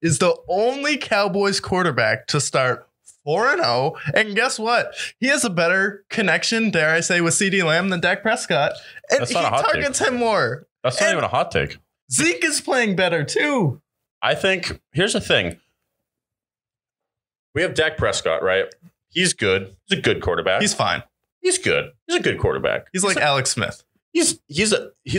is the only Cowboys quarterback to start 4-0. And guess what? He has a better connection, dare I say, with CeeDee Lamb than Dak Prescott. And That's he not a hot targets take. him more. That's not even a hot take. Zeke is playing better, too. I think, here's the thing. We have Dak Prescott, right? He's good. He's a good quarterback. He's fine. He's good. He's a good quarterback. He's like Alex Smith. He's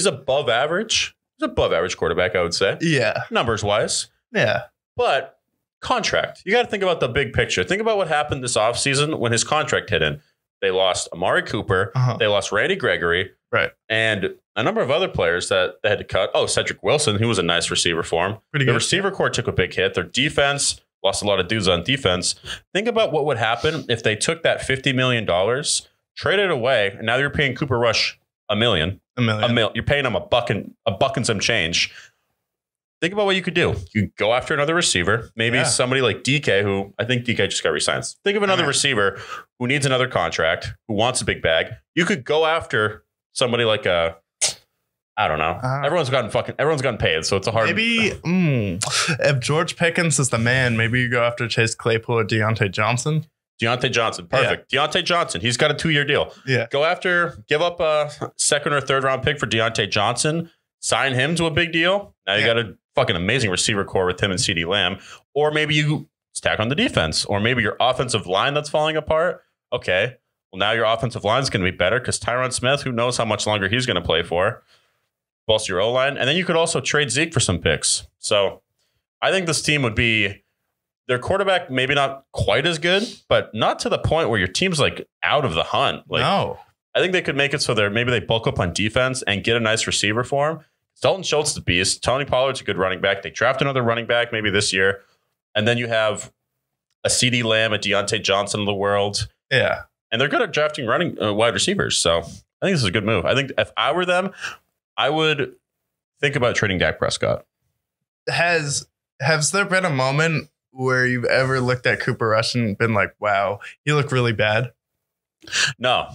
above average. He's above average quarterback, I would say. Yeah. Numbers wise. Yeah. But contract. You got to think about the big picture. Think about what happened this offseason when his contract hit in. They lost Amari Cooper. They lost Randy Gregory. Right. And a number of other players that they had to cut. Oh, Cedric Wilson, who was a nice receiver for him. Pretty good. The receiver core took a big hit. Their defense lost a lot of dudes on defense. Think about what would happen if they took that $50 million, traded it away, and now you're paying Cooper Rush $1 million. You're paying him a buck and some change. Think about what you could do. You go after another receiver, maybe somebody like DK, who I think DK just got re-signed. Think of another receiver who needs another contract, who wants a big bag. You could go after somebody like I don't know. Everyone's gotten paid, so it's a hard. Maybe if George Pickens is the man, maybe you go after Chase Claypool or Deontay Johnson. Perfect. Yeah. Deontay Johnson. He's got a 2-year deal. Yeah. Give up a second or third round pick for Deontay Johnson. Sign him to a big deal. Now you got a fucking amazing receiver core with him and CeeDee Lamb. Or maybe you stack on the defense. Or maybe your offensive line that's falling apart. Okay. Well, now your offensive line is going to be better because Tyron Smith, who knows how much longer he's going to play for. Plus your O-line. And then you could also trade Zeke for some picks. So I think this team would be their quarterback, maybe not quite as good, but not to the point where your team's like out of the hunt. Like, no. I think they could make it so maybe they bulk up on defense and get a nice receiver for him. Dalton Schultz is the beast. Tony Pollard's a good running back. They draft another running back maybe this year. And then you have a CeeDee Lamb, a Deontay Johnson of the world. Yeah. And they're good at drafting wide receivers. So I think this is a good move. I think if I were them, I would think about trading Dak Prescott. Has there been a moment where you've ever looked at Cooper Rush and been like, wow, he looked really bad? No.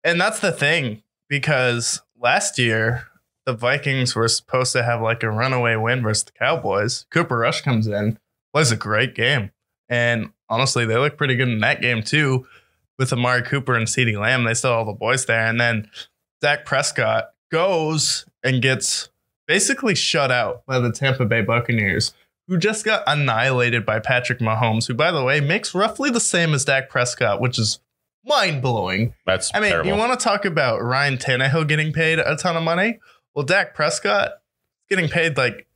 And that's the thing, because last year, the Vikings were supposed to have like a runaway win versus the Cowboys. Cooper Rush comes in, plays a great game. And honestly, they look pretty good in that game too. With Amari Cooper and CeeDee Lamb, they still have all the boys there. And then Dak Prescott goes and gets basically shut out by the Tampa Bay Buccaneers, who just got annihilated by Patrick Mahomes, who, by the way, makes roughly the same as Dak Prescott, which is mind-blowing. Terrible. You want to talk about Ryan Tannehill getting paid a ton of money? Well, Dak Prescott getting paid like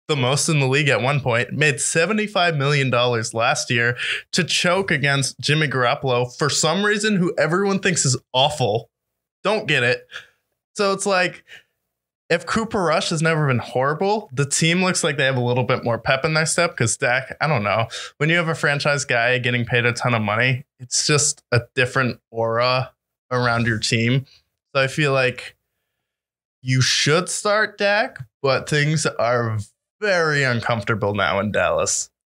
the most in the league at one point, made $75 million last year to choke against Jimmy Garoppolo for some reason, who everyone thinks is awful. Don't get it. So it's like, if Cooper Rush has never been horrible, the team looks like they have a little bit more pep in their step because Dak, I don't know. When you have a franchise guy getting paid a ton of money, it's just a different aura around your team. So I feel like you should start Dak, but things are very uncomfortable now in Dallas.